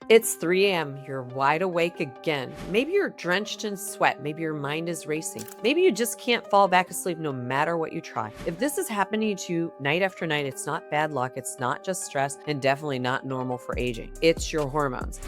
It's 3 a.m. You're wide awake again. Maybe you're drenched in sweat. Maybe your mind is racing. Maybe you just can't fall back asleep no matter what you try. If this is happening to you night after night, it's not bad luck. It's not just stress, and definitely not normal for aging. It's your hormones.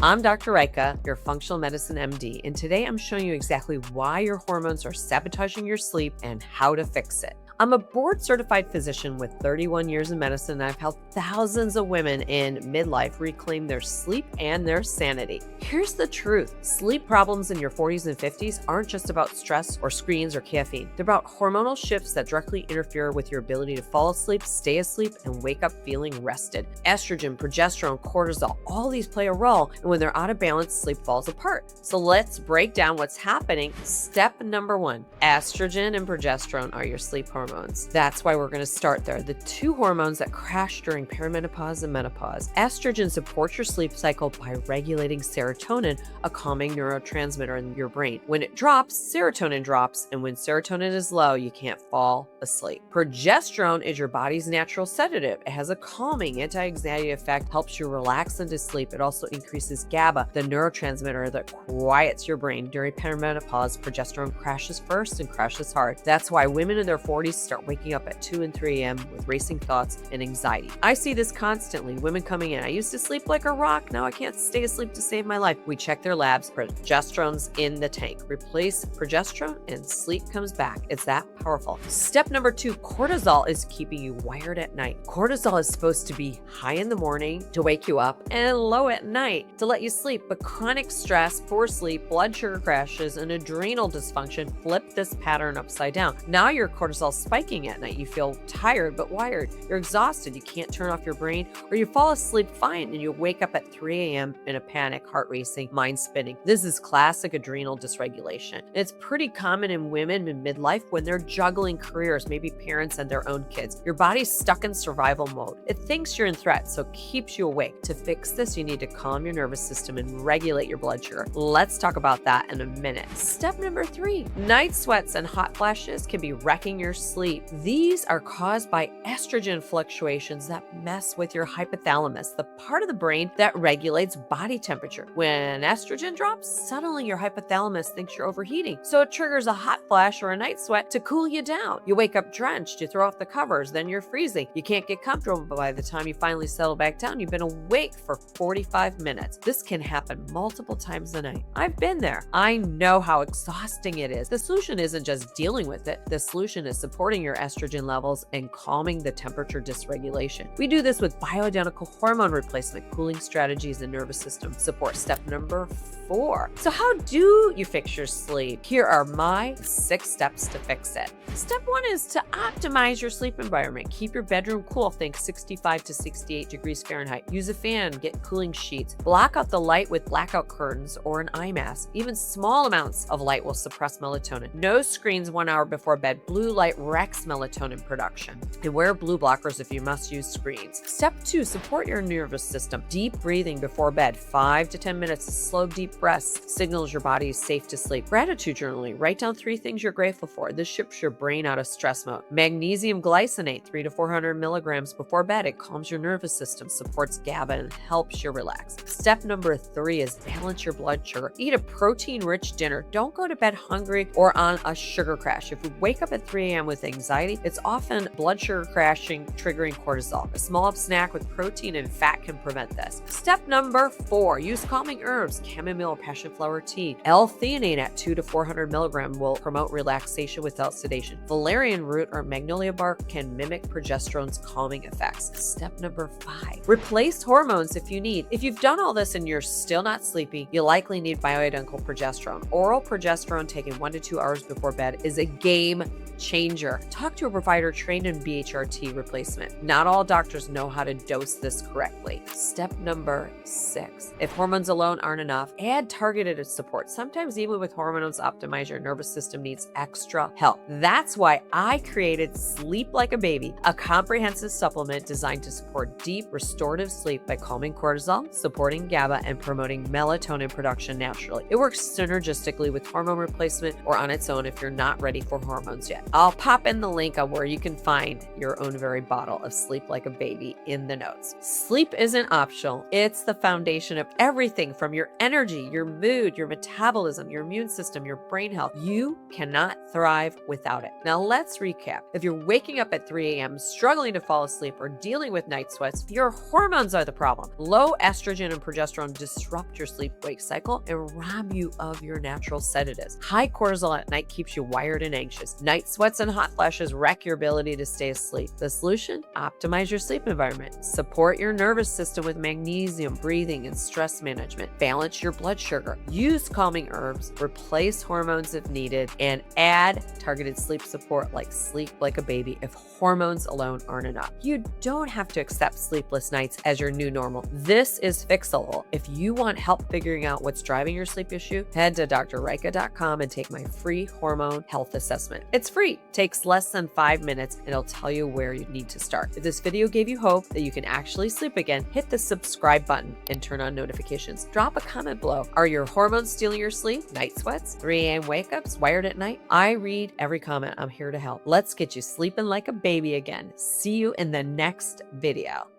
I'm Dr. Rajka, your functional medicine MD, and today I'm showing you exactly why your hormones are sabotaging your sleep and how to fix it. I'm a board-certified physician with 31 years in medicine, and I've helped thousands of women in midlife reclaim their sleep and their sanity. Here's the truth. Sleep problems in your 40s and 50s aren't just about stress or screens or caffeine. They're about hormonal shifts that directly interfere with your ability to fall asleep, stay asleep, and wake up feeling rested. Estrogen, progesterone, cortisol, all these play a role, and when they're out of balance, sleep falls apart. So let's break down what's happening. Step number 1, estrogen and progesterone are your sleep hormones. That's why we're going to start there. The two hormones that crash during perimenopause and menopause. Estrogen supports your sleep cycle by regulating serotonin, a calming neurotransmitter in your brain. When it drops, serotonin drops, and when serotonin is low, you can't fall asleep. Progesterone is your body's natural sedative. It has a calming anti-anxiety effect, helps you relax into sleep. It also increases GABA, the neurotransmitter that quiets your brain. During perimenopause, progesterone crashes first and crashes hard. That's why women in their 40s start waking up at 2 and 3 a.m. with racing thoughts and anxiety. I see this constantly. Women coming in, I used to sleep like a rock. Now I can't stay asleep to save my life. We check their labs. Progesterone's in the tank. Replace progesterone and sleep comes back. It's that powerful. Step number 2, cortisol is keeping you wired at night. Cortisol is supposed to be high in the morning to wake you up and low at night to let you sleep. But chronic stress, poor sleep, blood sugar crashes, and adrenal dysfunction flip this pattern upside down. Now your cortisol spiking at night. You feel tired but wired. You're exhausted. You can't turn off your brain, or you fall asleep fine and you wake up at 3 a.m. in a panic, heart racing, mind spinning. This is classic adrenal dysregulation. It's pretty common in women in midlife when they're juggling careers, maybe parents and their own kids. Your body's stuck in survival mode. It thinks you're in threat, so it keeps you awake. To fix this, you need to calm your nervous system and regulate your blood sugar. Let's talk about that in a minute. Step number 3, night sweats and hot flashes can be wrecking your sleep. These are caused by estrogen fluctuations that mess with your hypothalamus, the part of the brain that regulates body temperature. When estrogen drops, suddenly your hypothalamus thinks you're overheating, so it triggers a hot flash or a night sweat to cool you down. You wake up drenched, you throw off the covers, then you're freezing. You can't get comfortable, but by the time you finally settle back down, you've been awake for 45 minutes. This can happen multiple times a night. I've been there. I know how exhausting it is. The solution isn't just dealing with it. The solution is supporting your estrogen levels and calming the temperature dysregulation. We do this with bioidentical hormone replacement, cooling strategies, and nervous system support. Step number 4. So how do you fix your sleep? Here are my 6 steps to fix it. Step 1 is to optimize your sleep environment. Keep your bedroom cool. Think 65 to 68 degrees Fahrenheit. Use a fan, get cooling sheets. Block out the light with blackout curtains or an eye mask. Even small amounts of light will suppress melatonin. No screens 1 hour before bed. Blue light wrecks melatonin production. And wear blue blockers if you must use screens. Step 2, support your nervous system. Deep breathing before bed. 5 to 10 minutes of slow, deep breaths signals your body is safe to sleep. Gratitude journaling. Write down 3 things you're grateful for. This shifts your brain out of stress mode. Magnesium glycinate, 3 to 400 milligrams before bed. It calms your nervous system, supports GABA, and helps you relax. Step number 3 is balance your blood sugar. Eat a protein-rich dinner. Don't go to bed hungry or on a sugar crash. If you wake up at 3 a.m. with anxiety, it's often blood sugar crashing, triggering cortisol. A small snack with protein and fat can prevent this. Step number 4, use calming herbs. Chamomile, passion flower tea. L-theanine at 2 to 400 milligrams will promote relaxation without sedation. Valerian root or magnolia bark can mimic progesterone's calming effects. Step number 5, replace hormones if you need. If you've done all this and you're still not sleeping, you likely need bioidentical progesterone. Oral progesterone taken 1 to 2 hours before bed is a game changer. Talk to a provider trained in BHRT replacement. Not all doctors know how to dose this correctly. Step number 6. If hormones alone aren't enough, add targeted support. Sometimes even with hormones optimized, your nervous system needs extra help. That's why I created Sleep Like a Baby, a comprehensive supplement designed to support deep restorative sleep by calming cortisol, supporting GABA, and promoting melatonin production naturally. It works synergistically with hormone replacement or on its own if you're not ready for hormones yet. I'll pop in the link on where you can find your own very bottle of Sleep Like a Baby in the notes. Sleep isn't optional. It's the foundation of everything from your energy, your mood, your metabolism, your immune system, your brain health. You cannot thrive without it. Now let's recap. If you're waking up at 3 a.m., struggling to fall asleep, or dealing with night sweats, your hormones are the problem. Low estrogen and progesterone disrupt your sleep-wake cycle and rob you of your natural sedatives. High cortisol at night keeps you wired and anxious. Night sweats and hot flashes wreck your ability to stay asleep. The solution? Optimize your sleep environment. Support your nervous system with magnesium, breathing, and stress management. Balance your blood sugar. Use calming herbs. Replace hormones if needed. And add targeted sleep support like Sleep Like a Baby if hormones alone aren't enough. You don't have to accept sleepless nights as your new normal. This is fixable. If you want help figuring out what's driving your sleep issue, head to drrajka.com and take my free hormone health assessment. It's free, takes less than 5 minutes, and it'll tell you where you need to start. If this video gave you hope that you can actually sleep again, hit the subscribe button and turn on notifications. Drop a comment below. Are your hormones stealing your sleep? Night sweats? 3 a.m. wake-ups? Wired at night? I read every comment. I'm here to help. Let's get you sleeping like a baby again. See you in the next video.